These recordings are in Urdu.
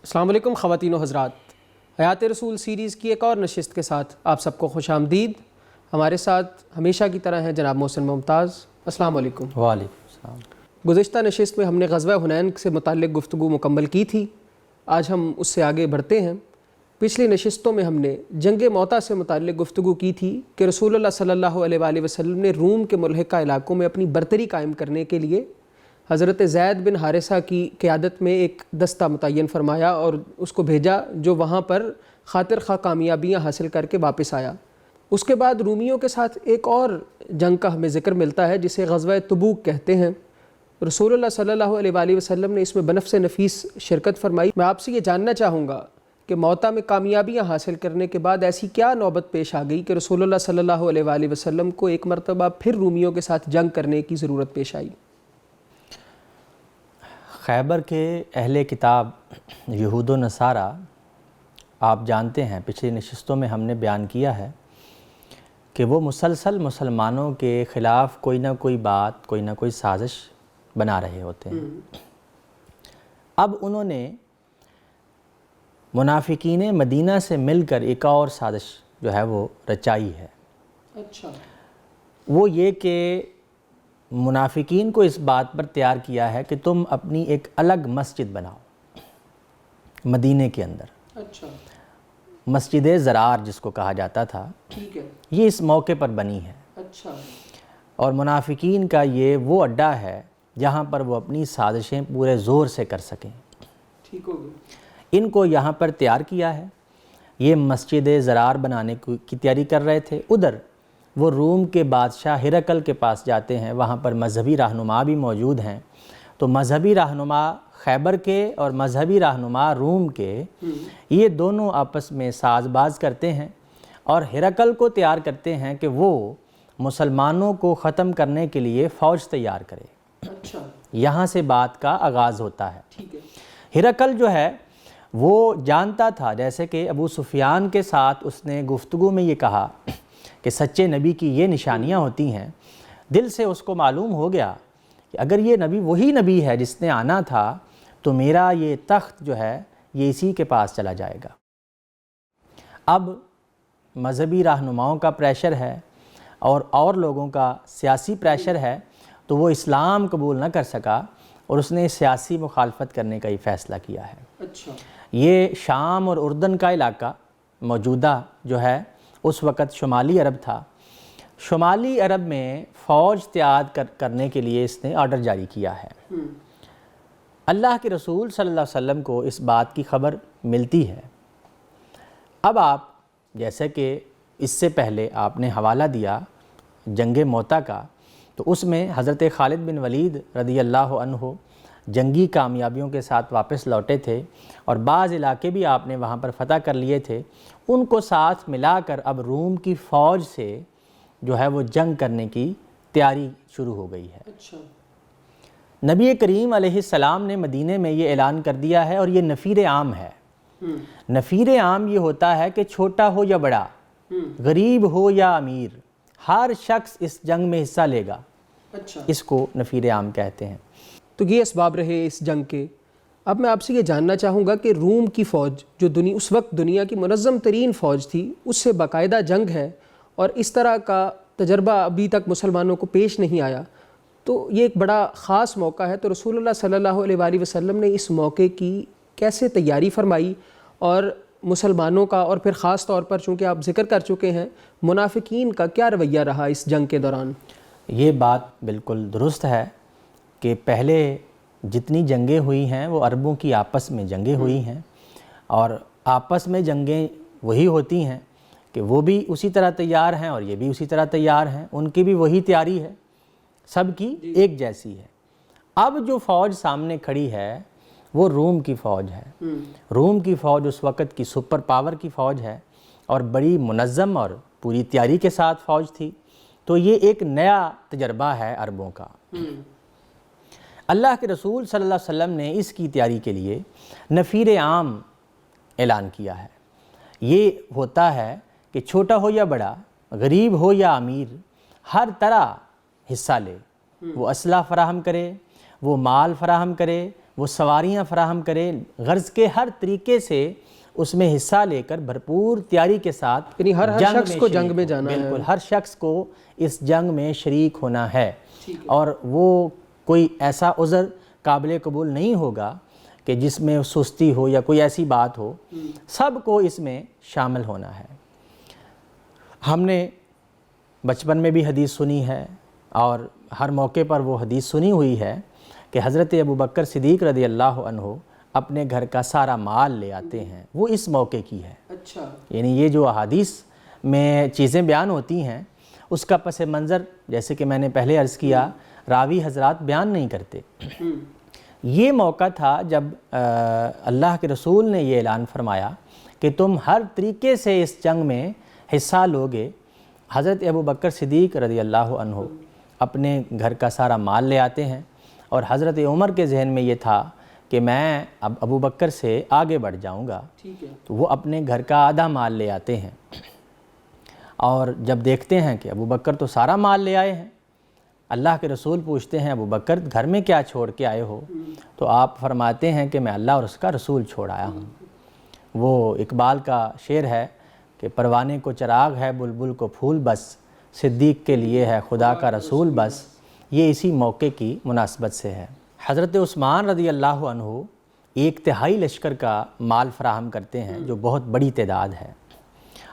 السلام علیکم خواتین و حضرات، حیات رسول سیریز کی ایک اور نشست کے ساتھ آپ سب کو خوش آمدید۔ ہمارے ساتھ ہمیشہ کی طرح ہیں جناب محسن ممتاز۔ السلام علیکم۔ وعلیکم السلام۔ گزشتہ نشست میں ہم نے غزوہ حنین سے متعلق گفتگو مکمل کی تھی، آج ہم اس سے آگے بڑھتے ہیں۔ پچھلی نشستوں میں ہم نے جنگ موتا سے متعلق گفتگو کی تھی کہ رسول اللہ صلی اللہ علیہ وآلہ وسلم نے روم کے ملحقہ علاقوں میں اپنی برتری قائم کرنے کے لیے حضرت زید بن حارثہ کی قیادت میں ایک دستہ متعین فرمایا اور اس کو بھیجا، جو وہاں پر خاطر خواہ کامیابیاں حاصل کر کے واپس آیا۔ اس کے بعد رومیوں کے ساتھ ایک اور جنگ کا ہمیں ذکر ملتا ہے جسے غزوہ تبوک کہتے ہیں۔ رسول اللہ صلی اللہ علیہ وآلہ وسلم نے اس میں بنفس نفیس شرکت فرمائی۔ میں آپ سے یہ جاننا چاہوں گا کہ موتا میں کامیابیاں حاصل کرنے کے بعد ایسی کیا نوبت پیش آ گئی کہ رسول اللہ صلی اللہ علیہ وآلہ وسلم کو ایک مرتبہ پھر رومیوں کے ساتھ جنگ کرنے کی ضرورت پیش آئی؟ خیبر کے اہل کتاب یہود و نصارہ، آپ جانتے ہیں پچھلی نشستوں میں ہم نے بیان کیا ہے کہ وہ مسلسل مسلمانوں کے خلاف کوئی نہ کوئی بات، کوئی نہ کوئی سازش بنا رہے ہوتے ہیں۔ اب انہوں نے منافقین مدینہ سے مل کر ایک اور سازش جو ہے وہ رچائی ہے۔ اچھا۔ وہ یہ کہ منافقین کو اس بات پر تیار کیا ہے کہ تم اپنی ایک الگ مسجد بناؤ مدینے کے اندر۔ اچھا۔ مسجد زرار جس کو کہا جاتا تھا، ٹھیک ہے۔ یہ اس موقع پر بنی ہے۔ اچھا۔ اور منافقین کا یہ وہ اڈا ہے جہاں پر وہ اپنی سازشیں پورے زور سے کر سکیں۔ ٹھیک ہو گئی۔ ان کو یہاں پر تیار کیا ہے، یہ مسجد زرار بنانے کی تیاری کر رہے تھے۔ ادھر وہ روم کے بادشاہ ہرقل کے پاس جاتے ہیں، وہاں پر مذہبی رہنما بھی موجود ہیں۔ تو مذہبی رہنما خیبر کے اور مذہبی رہنما روم کے، یہ دونوں آپس میں ساز باز کرتے ہیں اور ہرقل کو تیار کرتے ہیں کہ وہ مسلمانوں کو ختم کرنے کے لیے فوج تیار کرے۔ اچھا۔ یہاں سے بات کا آغاز ہوتا ہے۔ ٹھیک ہے۔ ہرقل جو ہے وہ جانتا تھا، جیسے کہ ابو سفیان کے ساتھ اس نے گفتگو میں یہ کہا کہ سچے نبی کی یہ نشانیاں ہوتی ہیں، دل سے اس کو معلوم ہو گیا کہ اگر یہ نبی وہی نبی ہے جس نے آنا تھا تو میرا یہ تخت جو ہے یہ اسی کے پاس چلا جائے گا۔ اب مذہبی رہنماؤں کا پریشر ہے اور لوگوں کا سیاسی پریشر ہے، تو وہ اسلام قبول نہ کر سکا اور اس نے سیاسی مخالفت کرنے کا ہی فیصلہ کیا ہے۔ اچھا۔ یہ شام اور اردن کا علاقہ موجودہ جو ہے اس وقت شمالی عرب تھا۔ شمالی عرب میں فوج تیار کرنے کے لیے اس نے آرڈر جاری کیا ہے۔ اللہ کے رسول صلی اللہ علیہ وسلم کو اس بات کی خبر ملتی ہے۔ اب آپ جیسے کہ اس سے پہلے آپ نے حوالہ دیا جنگ موتا کا، تو اس میں حضرت خالد بن ولید رضی اللہ عنہ جنگی کامیابیوں کے ساتھ واپس لوٹے تھے اور بعض علاقے بھی آپ نے وہاں پر فتح کر لیے تھے۔ ان کو ساتھ ملا کر اب روم کی فوج سے جو ہے وہ جنگ کرنے کی تیاری شروع ہو گئی ہے۔ اچھا۔ نبی کریم علیہ السلام نے مدینے میں یہ اعلان کر دیا ہے، اور یہ نفیر عام ہے۔ نفیر عام یہ ہوتا ہے کہ چھوٹا ہو یا بڑا، غریب ہو یا امیر، ہر شخص اس جنگ میں حصہ لے گا۔ اچھا۔ اس کو نفیر عام کہتے ہیں۔ تو یہ اسباب رہے اس جنگ کے۔ اب میں آپ سے یہ جاننا چاہوں گا کہ روم کی فوج جو اس وقت دنیا کی منظم ترین فوج تھی، اس سے باقاعدہ جنگ ہے اور اس طرح کا تجربہ ابھی تک مسلمانوں کو پیش نہیں آیا، تو یہ ایک بڑا خاص موقع ہے۔ تو رسول اللہ صلی اللہ علیہ وآلہ وسلم نے اس موقع کی کیسے تیاری فرمائی، اور مسلمانوں کا، اور پھر خاص طور پر چونکہ آپ ذکر کر چکے ہیں منافقین کا کیا رویہ رہا اس جنگ کے دوران؟ یہ بات بالکل درست ہے کہ پہلے جتنی جنگیں ہوئی ہیں وہ عربوں کی آپس میں جنگیں ہوئی ہیں، اور آپس میں جنگیں وہی ہوتی ہیں کہ وہ بھی اسی طرح تیار ہیں اور یہ بھی اسی طرح تیار ہیں، ان کی بھی وہی تیاری ہے، سب کی ایک جیسی ہے۔ اب جو فوج سامنے کھڑی ہے وہ روم کی فوج ہے۔ روم کی فوج اس وقت کی سپر پاور کی فوج ہے اور بڑی منظم اور پوری تیاری کے ساتھ فوج تھی۔ تو یہ ایک نیا تجربہ ہے عربوں کا۔ اللہ کے رسول صلی اللہ علیہ وسلم نے اس کی تیاری کے لیے نفیر عام اعلان کیا ہے۔ یہ ہوتا ہے کہ چھوٹا ہو یا بڑا، غریب ہو یا امیر، ہر طرح حصہ لے۔ وہ اسلحہ فراہم کرے، وہ مال فراہم کرے، وہ سواریاں فراہم کرے، غرض کے ہر طریقے سے اس میں حصہ لے کر بھرپور تیاری کے ساتھ یعنی ہر شخص کو جنگ میں جانا ہے۔ بالکل، ہر شخص کو اس جنگ میں شریک ہونا ہے، اور وہ کوئی ایسا عذر قابل قبول نہیں ہوگا کہ جس میں سستی ہو یا کوئی ایسی بات ہو، سب کو اس میں شامل ہونا ہے۔ ہم نے بچپن میں بھی حدیث سنی ہے اور ہر موقع پر وہ حدیث سنی ہوئی ہے کہ حضرت ابوبکر صدیق رضی اللہ عنہ اپنے گھر کا سارا مال لے آتے ہیں، وہ اس موقع کی ہے۔ اچھا، یعنی یہ جو احادیث میں چیزیں بیان ہوتی ہیں اس کا پس منظر جیسے کہ میں نے پہلے عرض کیا راوی حضرات بیان نہیں کرتے۔ یہ موقع تھا جب اللہ کے رسول نے یہ اعلان فرمایا کہ تم ہر طریقے سے اس جنگ میں حصہ لوگے۔ حضرت ابوبکر صدیق رضی اللہ عنہ اپنے گھر کا سارا مال لے آتے ہیں، اور حضرت عمر کے ذہن میں یہ تھا کہ میں اب ابوبکر سے آگے بڑھ جاؤں گا، تو وہ اپنے گھر کا آدھا مال لے آتے ہیں، اور جب دیکھتے ہیں کہ ابوبکر تو سارا مال لے آئے ہیں، اللہ کے رسول پوچھتے ہیں ابوبکر گھر میں کیا چھوڑ کے آئے ہو؟ تو آپ فرماتے ہیں کہ میں اللہ اور اس کا رسول چھوڑ آیا ہوں۔ وہ اقبال کا شعر ہے کہ پروانے کو چراغ ہے بلبل کو پھول بس، صدیق کے لیے ہے خدا کا رسول بس، یہ اسی موقع کی مناسبت سے ہے۔ حضرت عثمان رضی اللہ عنہ 1/3 لشکر کا مال فراہم کرتے ہیں جو بہت بڑی تعداد ہے،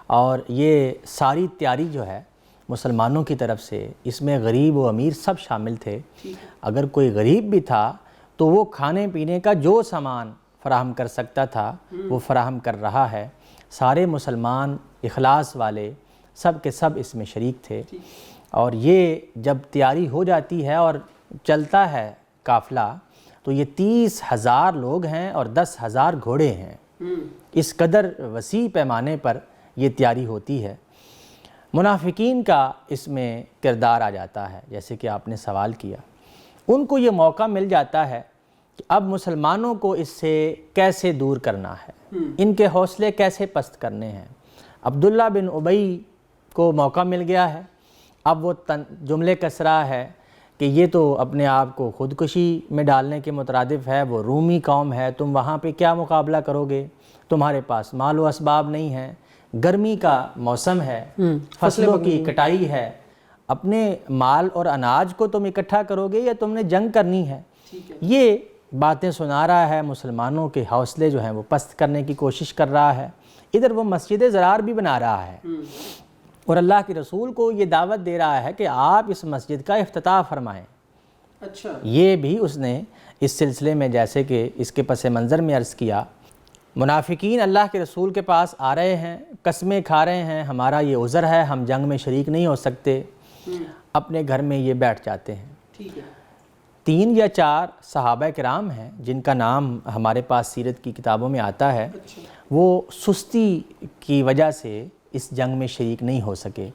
اور یہ ساری تیاری جو ہے مسلمانوں کی طرف سے، اس میں غریب و امیر سب شامل تھے۔ اگر کوئی غریب بھی تھا تو وہ کھانے پینے کا جو سامان فراہم کر سکتا تھا وہ فراہم کر رہا ہے۔ سارے مسلمان اخلاص والے سب کے سب اس میں شریک تھے، اور یہ جب تیاری ہو جاتی ہے اور چلتا ہے قافلہ تو یہ 30,000 لوگ ہیں اور 10,000 گھوڑے ہیں۔ اس قدر وسیع پیمانے پر یہ تیاری ہوتی ہے۔ منافقین کا اس میں کردار آ جاتا ہے، جیسے کہ آپ نے سوال کیا۔ ان کو یہ موقع مل جاتا ہے کہ اب مسلمانوں کو اس سے کیسے دور کرنا ہے، ان کے حوصلے کیسے پست کرنے ہیں۔ عبداللہ بن ابی کو موقع مل گیا ہے، اب وہ جملے کسرا ہے کہ یہ تو اپنے آپ کو خودکشی میں ڈالنے کے مترادف ہے، وہ رومی قوم ہے، تم وہاں پہ کیا مقابلہ کرو گے، تمہارے پاس مال و اسباب نہیں ہیں، گرمی کا موسم ہے، فصلوں کی کٹائی ہے، اپنے مال اور اناج کو تم اکٹھا کرو گے یا تم نے جنگ کرنی ہے۔ یہ باتیں سنا رہا ہے، مسلمانوں کے حوصلے جو ہیں وہ پست کرنے کی کوشش کر رہا ہے۔ ادھر وہ مسجد زرار بھی بنا رہا ہے، اور اللہ کے رسول کو یہ دعوت دے رہا ہے کہ آپ اس مسجد کا افتتاح فرمائیں۔ اچھا، یہ بھی اس نے اس سلسلے میں جیسے کہ اس کے پس منظر میں عرض کیا، منافقین اللہ کے رسول کے پاس آ رہے ہیں، قسمیں کھا رہے ہیں ہمارا یہ عذر ہے، ہم جنگ میں شریک نہیں ہو سکتے، اپنے گھر میں یہ بیٹھ جاتے ہیں۔ 3 یا 4 صحابہ کرام ہیں جن کا نام ہمارے پاس سیرت کی کتابوں میں آتا ہے، وہ سستی کی وجہ سے اس جنگ میں شریک نہیں ہو سکے۔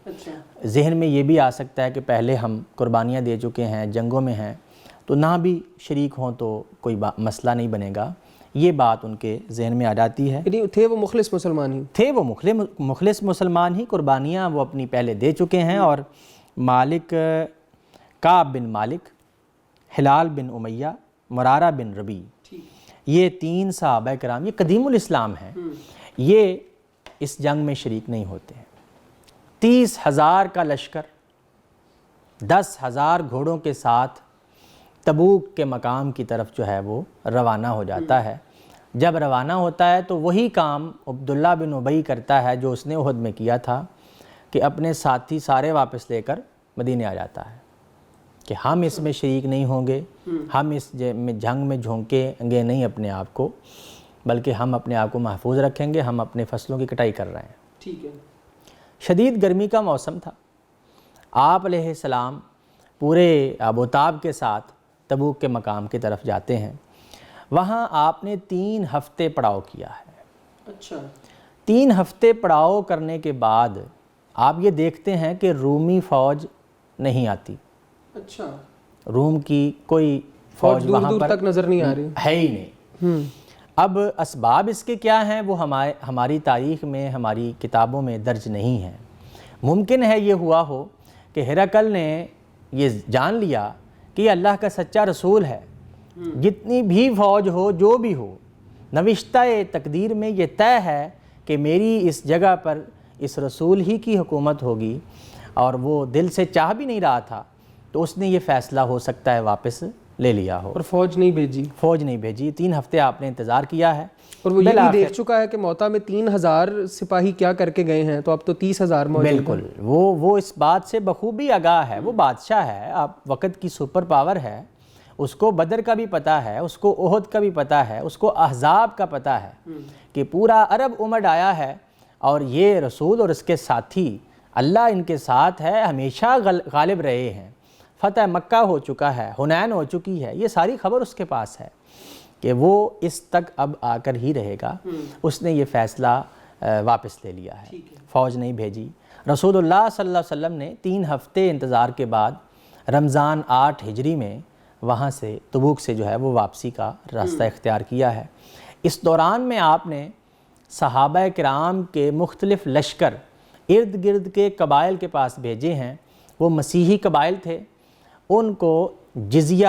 ذہن میں یہ بھی آ سکتا ہے کہ پہلے ہم قربانیاں دے چکے ہیں، جنگوں میں ہیں، تو نہ بھی شریک ہوں تو کوئی مسئلہ نہیں بنے گا، یہ بات ان کے ذہن میں آ جاتی ہے۔ یعنی تھے وہ مخلص مسلمان ہی، تھے وہ مخلص مسلمان ہی، قربانیاں وہ اپنی پہلے دے چکے ہیں، اور مالک کعب بن مالک، ہلال بن امیہ، مرارہ بن ربی، یہ 3 صحابہ کرام، یہ قدیم الاسلام ہیں، یہ اس جنگ میں شریک نہیں ہوتے ہیں۔ 30,000 کا لشکر 10,000 گھوڑوں کے ساتھ تبوک کے مقام کی طرف جو ہے وہ روانہ ہو جاتا ہے۔ جب روانہ ہوتا ہے تو وہی کام عبداللہ بن ابی کرتا ہے جو اس نے احد میں کیا تھا، کہ اپنے ساتھی سارے واپس لے کر مدینے آ جاتا ہے کہ ہم اس میں شریک نہیں ہوں گے، ہم اس جنگ میں جھونکیں گے نہیں اپنے آپ کو، بلکہ ہم اپنے آپ کو محفوظ رکھیں گے، ہم اپنے فصلوں کی کٹائی کر رہے ہیں۔ شدید گرمی کا موسم تھا، آپ علیہ السلام پورے آب و تاب کے ساتھ تبوک کے مقام کی طرف جاتے ہیں۔ وہاں آپ نے 3 ہفتے پڑاؤ کیا ہے۔ 3 ہفتے پڑاؤ کرنے کے بعد آپ یہ دیکھتے ہیں کہ رومی فوج نہیں آتی، روم کی کوئی فوج وہاں پر تک نظر نہیں آ رہی ہے ہی نہیں۔ اب اسباب اس کے کیا ہیں وہ ہماری تاریخ میں، ہماری کتابوں میں درج نہیں ہیں۔ ممکن ہے یہ ہوا ہو کہ ہرقل نے یہ جان لیا کہ یہ اللہ کا سچا رسول ہے، جتنی بھی فوج ہو، جو بھی ہو، نوشتہ تقدیر میں یہ طے ہے کہ میری اس جگہ پر اس رسول ہی کی حکومت ہوگی، اور وہ دل سے چاہ بھی نہیں رہا تھا، تو اس نے یہ فیصلہ ہو سکتا ہے واپس لے لیا ہو، اور فوج نہیں بھیجی. فوج نہیں بھیجی. 3 ہفتے آپ نے انتظار کیا ہے، اور وہ یہ بھی دیکھ چکا ہے کہ موتا میں 3000 سپاہی کیا کر کے گئے ہیں، تو اب تو 30,000 موجود ہیں. بالکل وہ اس بات سے بخوبی آگاہ ہے. وہ بادشاہ ہے، اب وقت کی سپر پاور ہے، اس کو بدر کا بھی پتہ ہے، اس کو احد کا بھی پتہ ہے، اس کو احزاب کا پتہ ہے کہ پورا عرب امت آیا ہے، اور یہ رسول اور اس کے ساتھی اللہ ان کے ساتھ ہے، ہمیشہ غالب رہے ہیں. فتح مکہ ہو چکا ہے، حنین ہو چکی ہے، یہ ساری خبر اس کے پاس ہے کہ وہ اس تک اب آ کر ہی رہے گا. اس نے یہ فیصلہ واپس لے لیا ہے، فوج نہیں بھیجی. رسول اللہ صلی اللہ علیہ وسلم نے 3 ہفتے انتظار کے بعد رمضان 8 ہجری میں وہاں سے تبوک سے جو ہے وہ واپسی کا راستہ اختیار کیا ہے. اس دوران میں آپ نے صحابہ کرام کے مختلف لشکر ارد گرد کے قبائل کے پاس بھیجے ہیں. وہ مسیحی قبائل تھے، ان کو جزیہ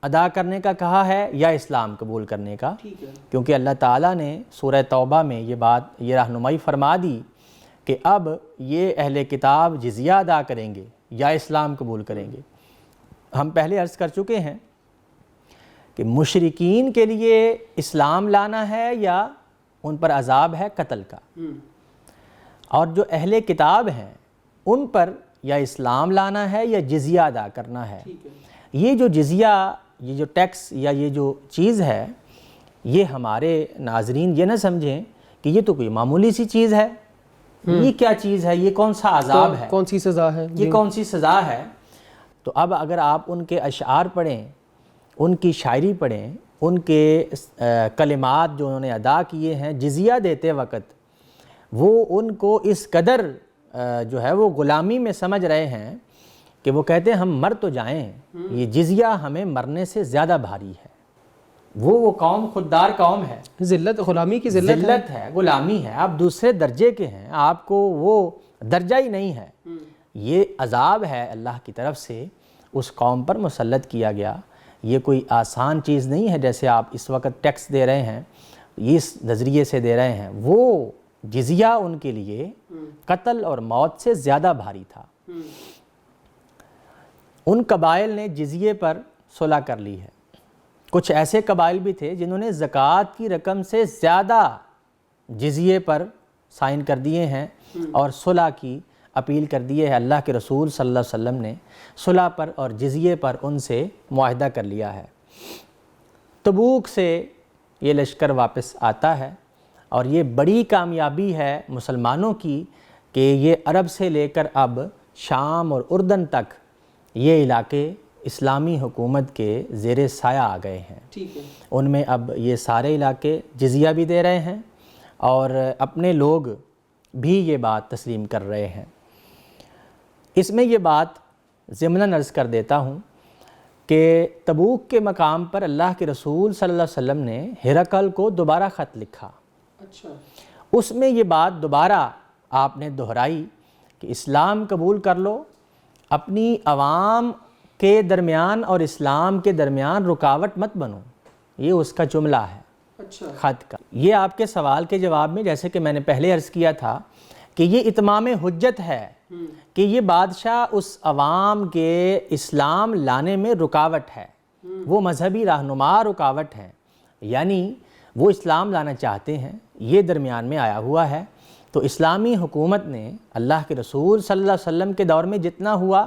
ادا کرنے کا کہا ہے یا اسلام قبول کرنے کا، کیونکہ اللہ تعالیٰ نے سورہ توبہ میں یہ رہنمائی فرما دی کہ اب یہ اہل کتاب جزیہ ادا کریں گے یا اسلام قبول کریں گے. ہم پہلے عرض کر چکے ہیں کہ مشرکین کے لیے اسلام لانا ہے یا ان پر عذاب ہے قتل کا، اور جو اہل کتاب ہیں ان پر یا اسلام لانا ہے یا جزیہ ادا کرنا ہے. یہ جو جزیہ، یہ جو ٹیکس یا یہ جو چیز ہے، یہ ہمارے ناظرین یہ نہ سمجھیں کہ یہ تو کوئی معمولی سی چیز ہے. یہ کیا چیز ہے؟ یہ کون سا عذاب ہے؟ کون سی سزا ہے؟ یہ کون سی سزا ہے؟ تو اب اگر آپ ان کے اشعار پڑھیں، ان کی شاعری پڑھیں، ان کے کلمات جو انہوں نے ادا کیے ہیں جزیہ دیتے وقت، وہ ان کو اس قدر جو ہے وہ غلامی میں سمجھ رہے ہیں کہ وہ کہتے ہیں ہم مر تو جائیں، یہ جزیہ ہمیں مرنے سے زیادہ بھاری ہے. وہ قوم خوددار قوم ہے، ذلت، غلامی کی ذلت ہے، غلامی ہے. آپ دوسرے درجے کے ہیں، آپ کو وہ درجہ ہی نہیں ہے. یہ عذاب ہے اللہ کی طرف سے اس قوم پر مسلط کیا گیا. یہ کوئی آسان چیز نہیں ہے جیسے آپ اس وقت ٹیکس دے رہے ہیں، اس نظریے سے دے رہے ہیں. وہ جزیہ ان کے لیے قتل اور موت سے زیادہ بھاری تھا. ان قبائل نے جزیے پر صلح کر لی ہے. کچھ ایسے قبائل بھی تھے جنہوں نے زکوٰۃ کی رقم سے زیادہ جزیے پر سائن کر دیے ہیں اور صلح کی اپیل کر دیے ہے. اللہ کے رسول صلی اللہ علیہ وسلم نے صلح پر اور جزیے پر ان سے معاہدہ کر لیا ہے. تبوک سے یہ لشکر واپس آتا ہے، اور یہ بڑی کامیابی ہے مسلمانوں کی کہ یہ عرب سے لے کر اب شام اور اردن تک یہ علاقے اسلامی حکومت کے زیر سایہ آ گئے ہیں. ان میں اب یہ سارے علاقے جزیہ بھی دے رہے ہیں اور اپنے لوگ بھی یہ بات تسلیم کر رہے ہیں. اس میں یہ بات ضمناً عرض کر دیتا ہوں کہ تبوک کے مقام پر اللہ کے رسول صلی اللہ علیہ وسلم نے ہرقل کو دوبارہ خط لکھا. اس میں یہ بات دوبارہ آپ نے دہرائی کہ اسلام قبول کر لو، اپنی عوام کے درمیان اور اسلام کے درمیان رکاوٹ مت بنو. یہ اس کا جملہ ہے خط کا. یہ آپ کے سوال کے جواب میں، جیسے کہ میں نے پہلے عرض کیا تھا کہ یہ اتمام حجت ہے کہ یہ بادشاہ اس عوام کے اسلام لانے میں رکاوٹ ہے. وہ مذہبی رہنما رکاوٹ ہیں، یعنی وہ اسلام لانا چاہتے ہیں، یہ درمیان میں آیا ہوا ہے. تو اسلامی حکومت نے اللہ کے رسول صلی اللہ علیہ وسلم کے دور میں جتنا ہوا،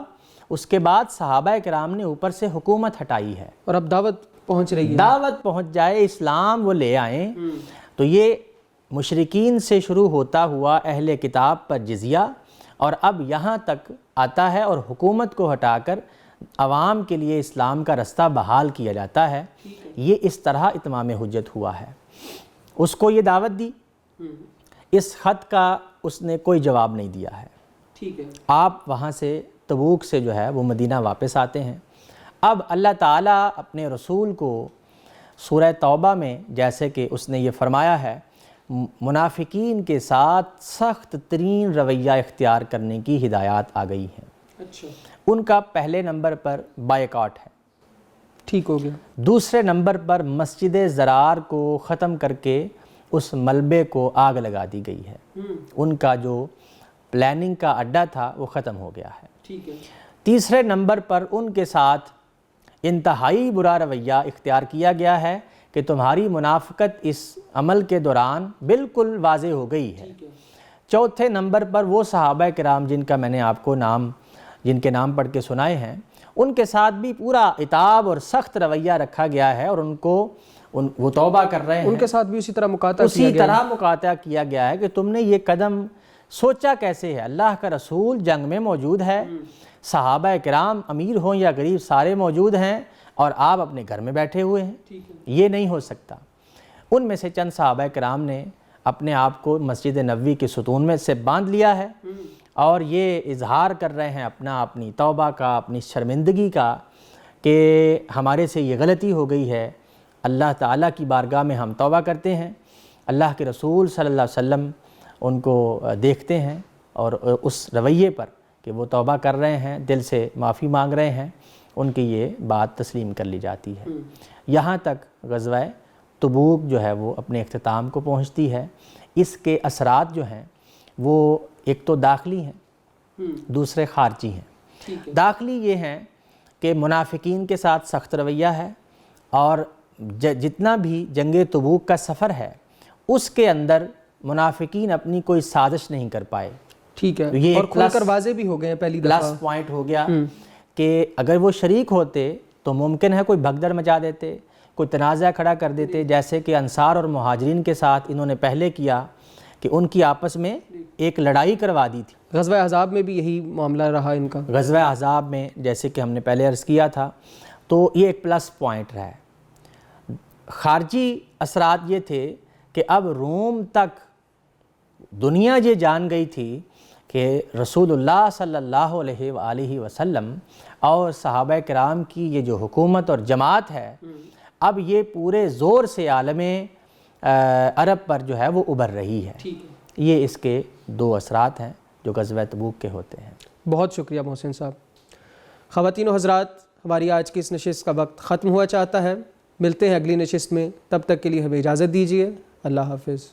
اس کے بعد صحابہ کرام نے اوپر سے حکومت ہٹائی ہے، اور اب دعوت پہنچ رہی ہے. دعوت پہنچ جائے، اسلام وہ لے آئیں. تو یہ مشرکین سے شروع ہوتا ہوا اہل کتاب پر جزیہ، اور اب یہاں تک آتا ہے اور حکومت کو ہٹا کر عوام کے لیے اسلام کا رستہ بحال کیا جاتا ہے. یہ اس طرح اتمام حجت ہوا ہے. اس کو یہ دعوت دی، اس خط کا اس نے کوئی جواب نہیں دیا ہے. آپ وہاں سے تبوک سے جو ہے وہ مدینہ واپس آتے ہیں. اب اللہ تعالیٰ اپنے رسول کو سورہ توبہ میں جیسے کہ اس نے یہ فرمایا ہے، منافقین کے ساتھ سخت ترین رویہ اختیار کرنے کی ہدایات آ گئی ہیں. ان کا پہلے نمبر پر بائیکاٹ ہے ٹھیک ہو گیا۔ دوسرے نمبر پر مسجد زرار کو ختم کر کے اس ملبے کو آگ لگا دی گئی ہے، ان کا جو پلاننگ کا اڈا تھا وہ ختم ہو گیا ہے۔ ٹھیک ہے۔ تیسرے نمبر پر ان کے ساتھ انتہائی برا رویہ اختیار کیا گیا ہے کہ تمہاری منافقت اس عمل کے دوران بالکل واضح ہو گئی ہے۔ چوتھے نمبر پر وہ صحابہ کرام جن کا میں نے آپ کو جن کے نام پڑھ کے سنائے ہیں، ان کے ساتھ بھی پورا عتاب اور سخت رویہ رکھا گیا ہے، اور وہ توبہ کر رہے ہیں، ان کے ساتھ بھی اسی طرح مقاطعہ کیا گیا ہے کہ تم نے یہ قدم سوچا کیسے ہے؟ اللہ کا رسول جنگ میں موجود ہے، صحابہ کرام امیر ہوں یا غریب سارے موجود ہیں، اور آپ اپنے گھر میں بیٹھے ہوئے ہیں، یہ نہیں ہو سکتا۔ ان میں سے چند صحابہ کرام نے اپنے آپ کو مسجد نبوی کے ستون میں سے باندھ لیا ہے، اور یہ اظہار کر رہے ہیں اپنی توبہ کا، اپنی شرمندگی کا، کہ ہمارے سے یہ غلطی ہو گئی ہے، اللہ تعالیٰ کی بارگاہ میں ہم توبہ کرتے ہیں۔ اللہ کے رسول صلی اللہ علیہ وسلم ان کو دیکھتے ہیں، اور اس رویے پر کہ وہ توبہ کر رہے ہیں، دل سے معافی مانگ رہے ہیں، ان کی یہ بات تسلیم کر لی جاتی ہے۔ یہاں تک غزوہ تبوک جو ہے وہ اپنے اختتام کو پہنچتی ہے۔ اس کے اثرات جو ہیں وہ ایک تو داخلی ہیں، دوسرے خارجی ہیں۔ داخلی یہ ہیں کہ منافقین کے ساتھ سخت رویہ ہے، اور جتنا بھی جنگ تبوک کا سفر ہے اس کے اندر منافقین اپنی کوئی سازش نہیں کر پائے۔ ٹھیک ہے، یہ اور کھل کر واضح بھی ہو گئے ہیں پہلی دفعہ۔ پلس پوائنٹ ہو گیا کہ اگر وہ شریک ہوتے تو ممکن ہے کوئی بھگدڑ مچا دیتے، کوئی تنازع کھڑا کر دیتے، جیسے کہ انصار اور مہاجرین کے ساتھ انہوں نے پہلے کیا کہ ان کی آپس میں ایک لڑائی کروا دی تھی۔ غزوہ احزاب میں بھی یہی معاملہ رہا ان کا۔ غزوہ احزاب میں جیسے کہ ہم نے پہلے عرض کیا تھا، تو یہ ایک پلس پوائنٹ رہا ہے۔ خارجی اثرات یہ تھے کہ اب روم تک دنیا یہ جان گئی تھی کہ رسول اللہ صلی اللہ علیہ وآلہ وسلم اور صحابہ کرام کی یہ جو حکومت اور جماعت ہے، اب یہ پورے زور سے عالم عرب پر جو ہے وہ ابھر رہی ہے۔ یہ اس کے دو اثرات ہیں جو غزوہ تبوک کے ہوتے ہیں۔ بہت شکریہ محسن صاحب۔ خواتین و حضرات، ہماری آج کی اس نشست کا وقت ختم ہوا چاہتا ہے، ملتے ہیں اگلی نشست میں، تب تک کے لیے ہمیں اجازت دیجیے۔ اللہ حافظ۔